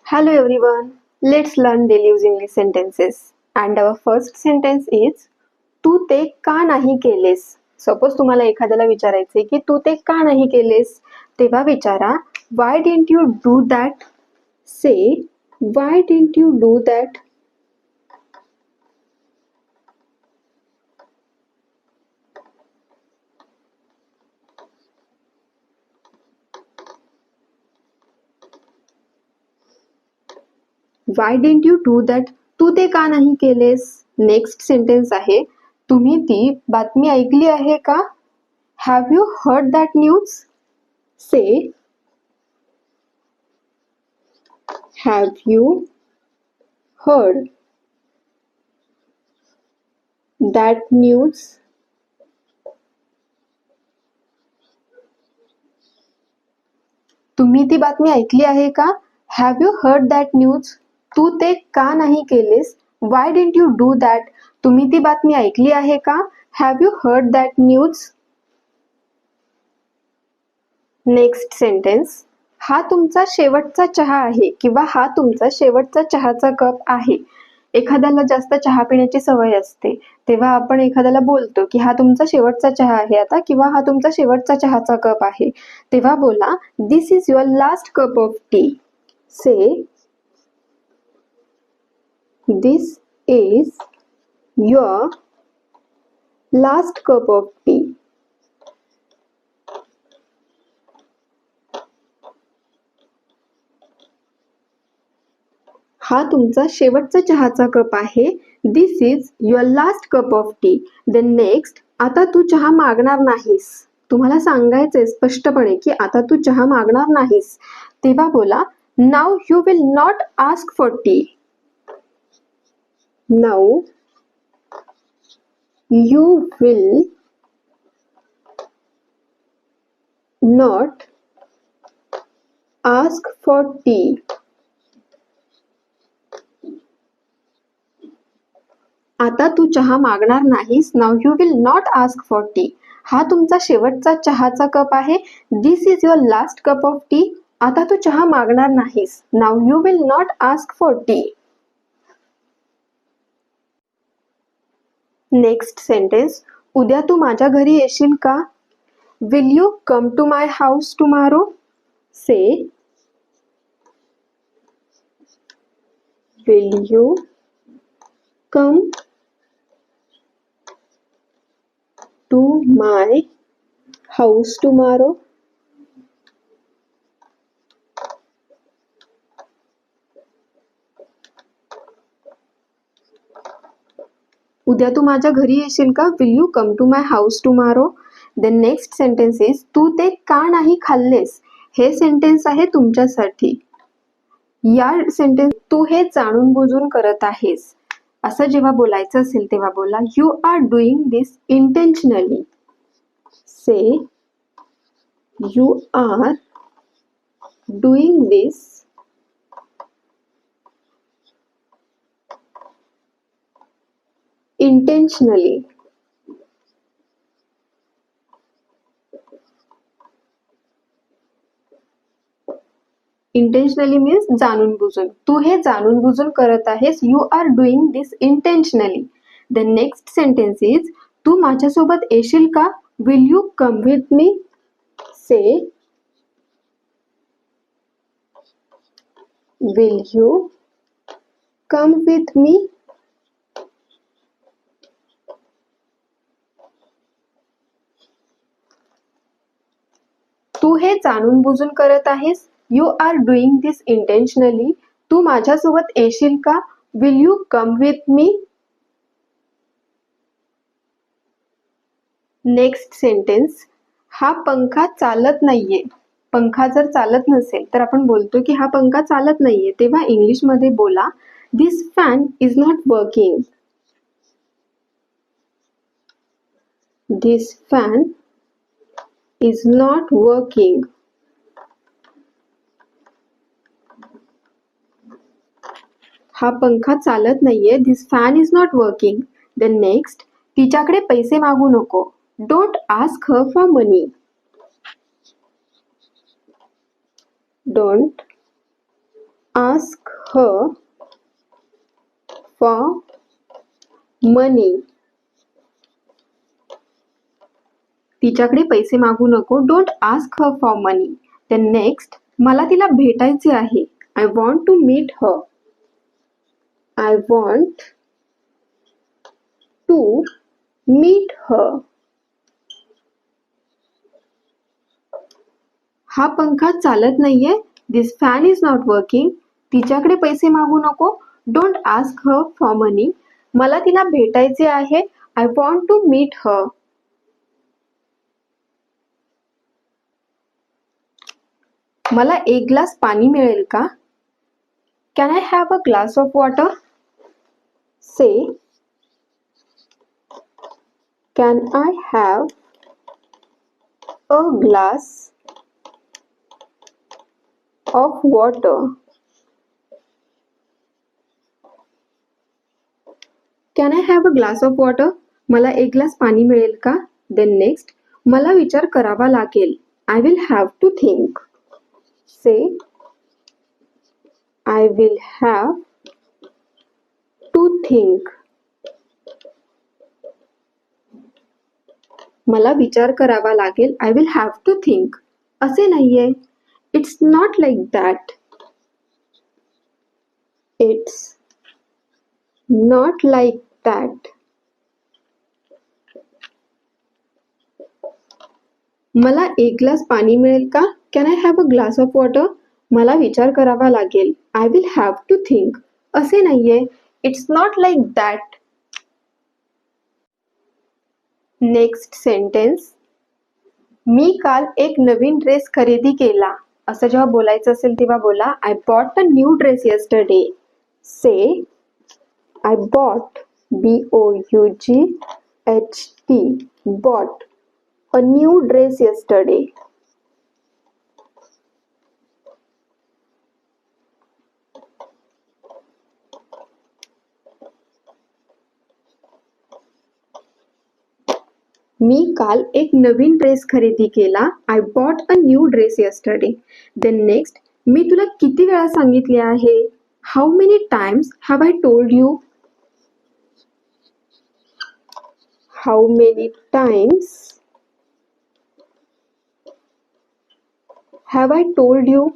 Hello everyone, let's learn daily use English sentences. And our first sentence is तू ते का नाही केलेस. Suppose तुम्हाला एखाद्याला विचारायचे की तू ते का नाही केलेस, तेव्हा विचारा why didn't you do that? Say why didn't you do that? Why didn't you do that? तू ते का नाही केलेस. नेक्स्ट सेंटेन्स आहे तुम्ही ती बातमी ऐकली आहे का. Have you heard that news? Say have you heard that news? तुम्ही ती बातमी ऐकली आहे का. Have you heard that news? तू ते का नाही केलेस. Why didn't you do that? तुम्ही ती बातमी ऐकली आहे का. Have you heard that news? Next sentence हा तुमचा शेवटचा चहा आहे किंवा हा तुमचा शेवटचा चहाचा कप आहे. एखाद्याला जास्त चहा पिण्याची सवय असते तेव्हा आपण एखाद्याला बोलतो की हा तुमचा शेवटचा चहा आहे आता, किंवा हा तुमचा शेवटचा चहाचा कप आहे. तेव्हा बोला this is your last cup of tea. Say this is your last cup of tea. हा तुमचा शेवटचा चहाचा कप आहे. This is your last cup of tea. Then next आता तू चहा मागणार नाहीस. तुम्हाला सांगायचंय स्पष्टपणे की आता तू चहा मागणार नाहीस. तेव्हा बोला now you will not ask for tea. Now you will not ask for tea. आता तू चहा मागणार नाहीस. Now you will not ask for tea. हा तुमचा शेवटचा चहाचा कप आहे. This is your last cup of tea. आता तू चहा मागणार नाहीस. Now you will not ask for tea. Next sentence उद्या तू माझ्या घरी येशील का. Will you come to my house tomorrow. Say will you come to my house tomorrow. उद्या तू माझ्या घरी येशील का. Will you come to my house tomorrow. Then next sentence is तू ते का नाही खाल्लेस. हे सेंटेन्स आहे तुमच्यासाठी. या सेंटेन्स तू हे जाणून बुजून करत आहेस असं जेव्हा बोलायचं असेल तेव्हा बोला you are doing this intentionally. Say you are doing this intentionally. Intentionally means जाणून बुजून. तू हे जाणून बुजून करत आहेस. You are doing this intentionally. The next sentence is तू माझ्यासोबत येशील का. Will you come with me. Say will you come with me. तू हे जाणून बुजून करत आहेस. You are doing this intentionally. तू माझ्यासोबत येशील का. Will you come with me. Next sentence हा पंखा चालत नाहीये. पंखा जर चालत नसेल तर आपण बोलतो की हा पंखा चालत नाहीये. तेव्हा इंग्लिश मध्ये बोला this fan is not working. This fan is not working. हा पंखा चालत नाहीये. This fan is not working. Then next तिच्याकडे पैसे मागू नको. Don't ask her for money. Don't ask her for money. तिच्याकडे पैसे मागू नको. Don't ask her for money. Then next, मला तिला भेटायचे आहे. I want to meet her. I want to meet her. हा पंखा चालत नाहीये. This fan is not working. तिच्याकडे पैसे मागू नको. Don't ask her for money. मला तिला भेटायचे आहे. I want to meet her. मला एक ग्लास पाणी मिळेल का? Can I have a glass of water? Say, can I have a glass of water? Can I have a glass of water? मला एक ग्लास पाणी मिळेल का? देन नेक्स्ट, मला विचार करावा लागेल. I will have to think. Say, I will have to think. मला विचार करावा लागेल. I will have to think. असे नाहीये. It's not like that. It's not like that. मला एक ग्लास पाणी मिळेल का? Can I have a glass of water? मला विचार करावा लागेल. I will have to think. असे नाहीये. It's not like that. Next sentence, मी काल एक नवीन ड्रेस खरेदी केला. असं जेव्हा बोलायचं असेल तेव्हा बोला, I bought a new dress yesterday. Say, I bought, BOUGHT, bought a new dress yesterday. मी काल एक नवीन ड्रेस खरेदी केला. I bought a new dress yesterday. Then next, मी तुला किती वेळा सांगितले आहे? How many times have I told you? How many times have I told you?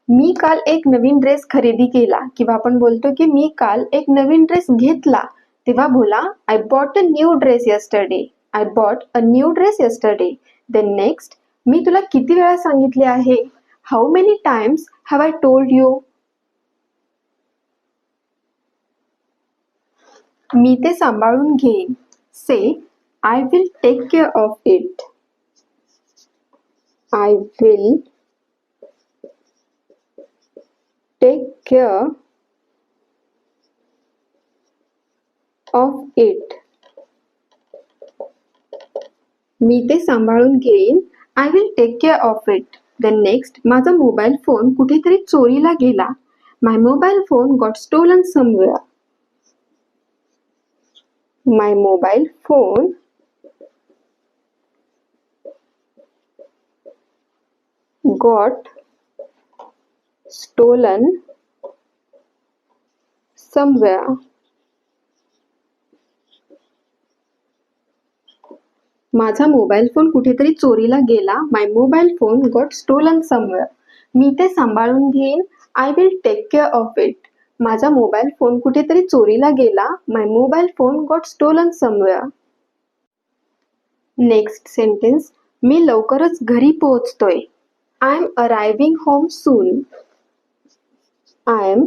मी काल एक नवीन ड्रेस खरेदी केला. किंवा आपण बोलतो की मी काल एक नवीन ड्रेस घेतला. तेव्हा बोला, I bought a new dress yesterday. I bought a new dress yesterday. Then next, मी तुला किती वेळा सांगितले आहे? How many times have I told you? मी ते सांभाळून घेईन. Say, I will take care of it. I will take care of it. मी ते सांभाळून घेईन. I will take care of it. Then next, माझा मोबाईल फोन कुठेतरी चोरीला गेला. My mobile phone got stolen somewhere. My mobile phone got stolen somewhere. माझा mobile phone कुठेतरी चोरीला गेला. My mobile phone got stolen somewhere. मी ते सांभाळून घेईन. I will take care of it. माझा मोबाईल फोन कुठेतरी चोरीला गेला. My mobile phone got stolen somewhere. Next sentence, मी लवकरच घरी पोहोचतोय. I am arriving home soon. I am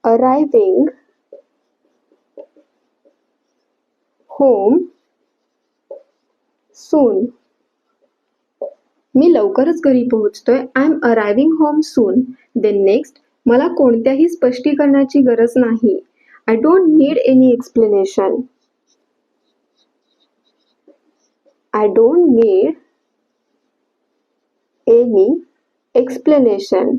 arriving home soon. मी लवकरच घरी पोहोचतोय. I am arriving home soon. Then next, मला कोणत्याही स्पष्टीकरणाची गरज नाही. I don't need any explanation. I don't need any explanation.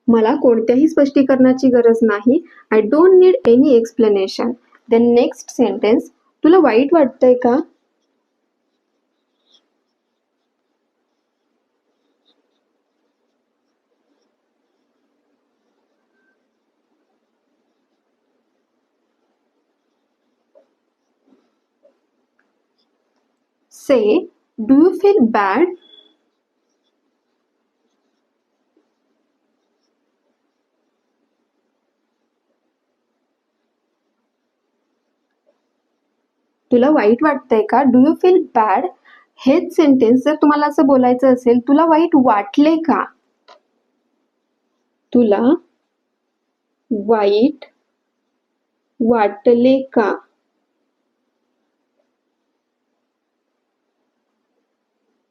मला कोणत्याही स्पष्टीकरणाची गरज नाही. I don't need any explanation. Then next sentence, तुला वाईट वाटतंय का? Say, do you feel bad? तुला वाईट वाटतंय का? Do you feel bad? हेच सेंटेन्स जर तुम्हाला असं बोलायचं असेल, तुला वाईट वाटले का? तुला वाईट वाटले का?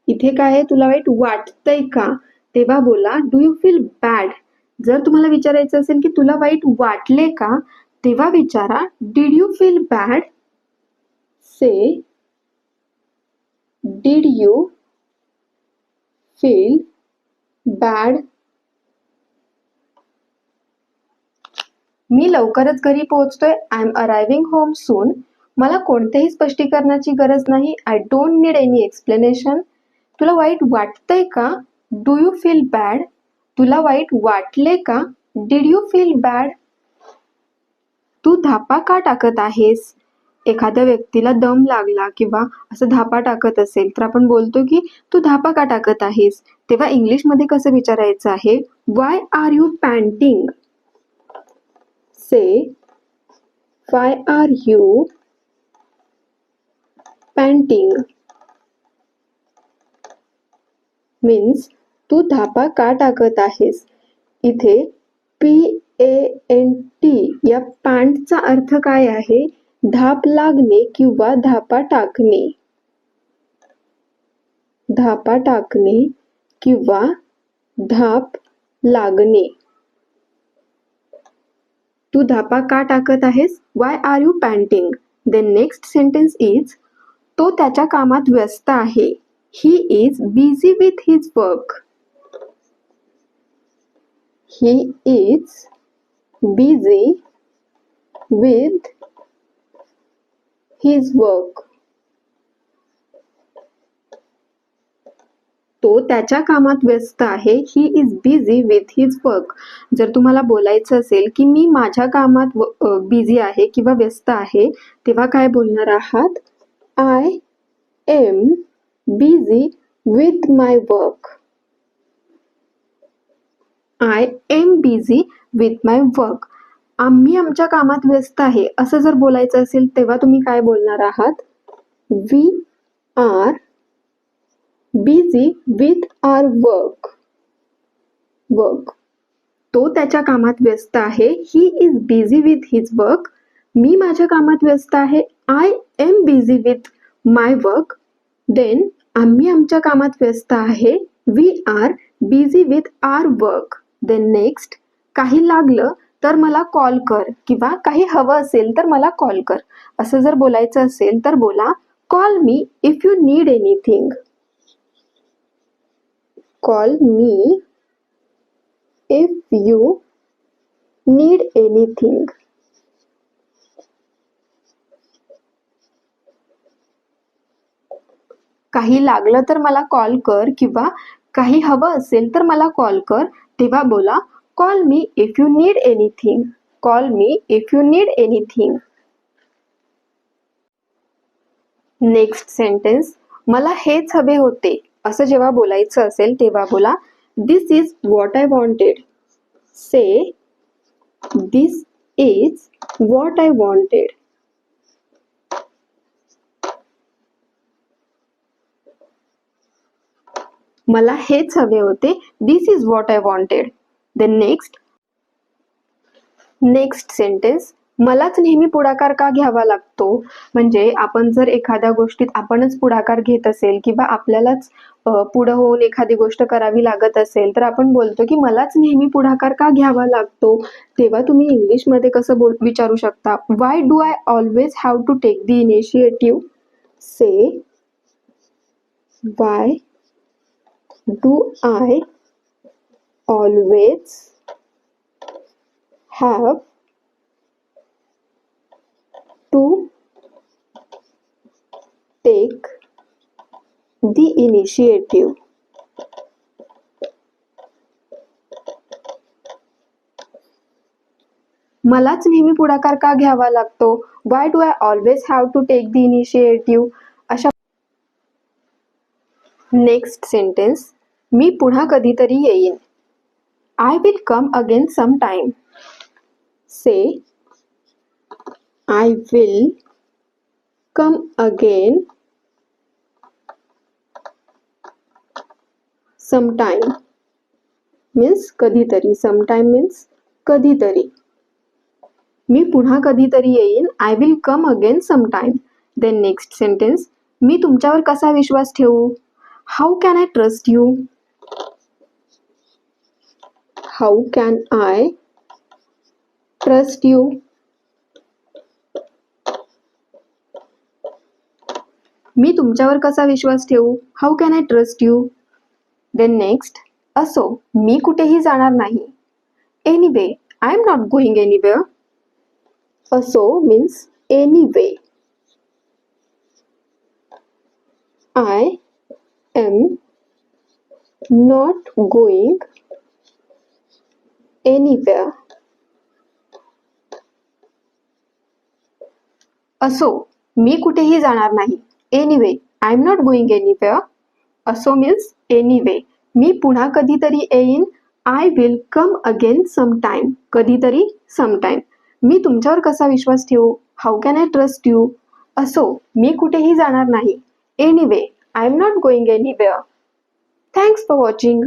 इथे काय आहे? तुला वाईट वाटतंय का? तेव्हा बोला डू यू फील बॅड. जर तुम्हाला विचारायचं असेल की तुला वाईट वाटले का, तेव्हा विचारा did you feel bad. Say did you feel bad. मी लवकरच घरी पोहोचतोय. I am arriving home soon. मला कोणत्याही स्पष्टीकरणाची गरज नाही. I don't need any explanation. तुला वाईट वाटतंय का? Do you feel bad. तुला वाईट वाटले का? Did you feel bad. तू धापा का टाकत आहेस? एखाद्या व्यक्तीला दम लागला किंवा असं धापा टाकत असेल तर आपण बोलतो की तू धापा का टाकत आहेस. तेव्हा इंग्लिशमध्ये कसं विचारायचं आहे? Why are you panting. Say why are you panting means तू धापा का टाकत आहेस. इथे PANT या पॅन्टचा अर्थ काय आहे? धाप लागणे किंवा धापा टाकणे. धापा टाकणे किंवा धाप लागणे. तू धापा का टाकत आहेस? Why are you panting. Then next sentence is, तो त्याच्या कामात व्यस्त आहे. He is busy with his work. He is busy with his work. तो त्याच्या कामात व्यस्त आहे. He is busy with his work. जर तुम्हाला बोलायचं असेल की मी माझ्या कामात बिझी आहे किंवा व्यस्त आहे, तेव्हा काय बोलणार आहात? I am busy with my work. I am busy with my work. आम्ही आमच्या कामात व्यस्त आहे असं जर बोलायचं असेल तेव्हा तुम्ही काय बोलणार आहात? We are busy with our work. Work. तो त्याच्या कामात व्यस्त आहे. He is busy with his work. मी माझ्या कामात व्यस्त आहे. I am busy with my work. Then आम्ही आमच्या कामात व्यस्त आहे. We are busy with our work. Then next, काही लागलं तर मला कॉल कर किंवा काही हवं असेल तर मला कॉल कर. असं जर बोलायचं असेल तर बोला call me if you need anything. Call me if you need anything. काही लागलं तर मला कॉल कर किंवा काही हवं असेल तर मला कॉल कर. तेव्हा बोला call me if you need anything. Call me if you need anything. Next sentence, मला हेच हवे होते. असं जेव्हा बोलायचं असेल तेव्हा बोला this is what I wanted. Say this is what I wanted. मला हेच हवे होते. This is what I wanted. Then next sentence, मलाच नेहमी पुढाकार का घ्यावा लागतो. म्हणजे आपण जर एखाद्या गोष्टीत आपणच पुढाकार घेत असेल किंवा आपल्यालाच पुढं होऊन एखादी गोष्ट करावी लागत असेल तर आपण बोलतो की मलाच नेहमी पुढाकार का घ्यावा लागतो. तेव्हा तुम्ही इंग्लिशमध्ये कसं विचारू शकता? Why do I always have to take the initiative. Say why do I always have to take the initiative. मलाच नेहमी पुढाकार का घ्यावा लागतो? Why do I always have to take the initiative? अशा नेक्स्ट सेंटेन्स, मी पुन्हा कधीतरी येईन. I will come again sometime. Say, I will come again sometime. Means कधीतरी. Sometime means कधीतरी. मी पुन्हा कधीतरी येईन. I will come again sometime. Then next sentence, मी तुमच्यावर कसा विश्वास ठेवू? How can I trust you? How can I trust you? मी तुमच्यावर कसा विश्वास ठेवू? How can I trust you? Then next, असो, मी कुठेही जाणार नाही. Anyway, I am not going anywhere. असो means anyway. I am not going anywhere. असो, मी कुठेही जाणार नाही. Anyway, I am not going anywhere. असो means anyway. मी पुन्हा कधीतरी येईन. I will come again sometime. कधीतरी sometime. मी तुमच्यावर कसा विश्वास ठेवू? How can I trust you? असो, मी कुठेही जाणार नाही. Anyway, I am not going anywhere. Thanks for watching.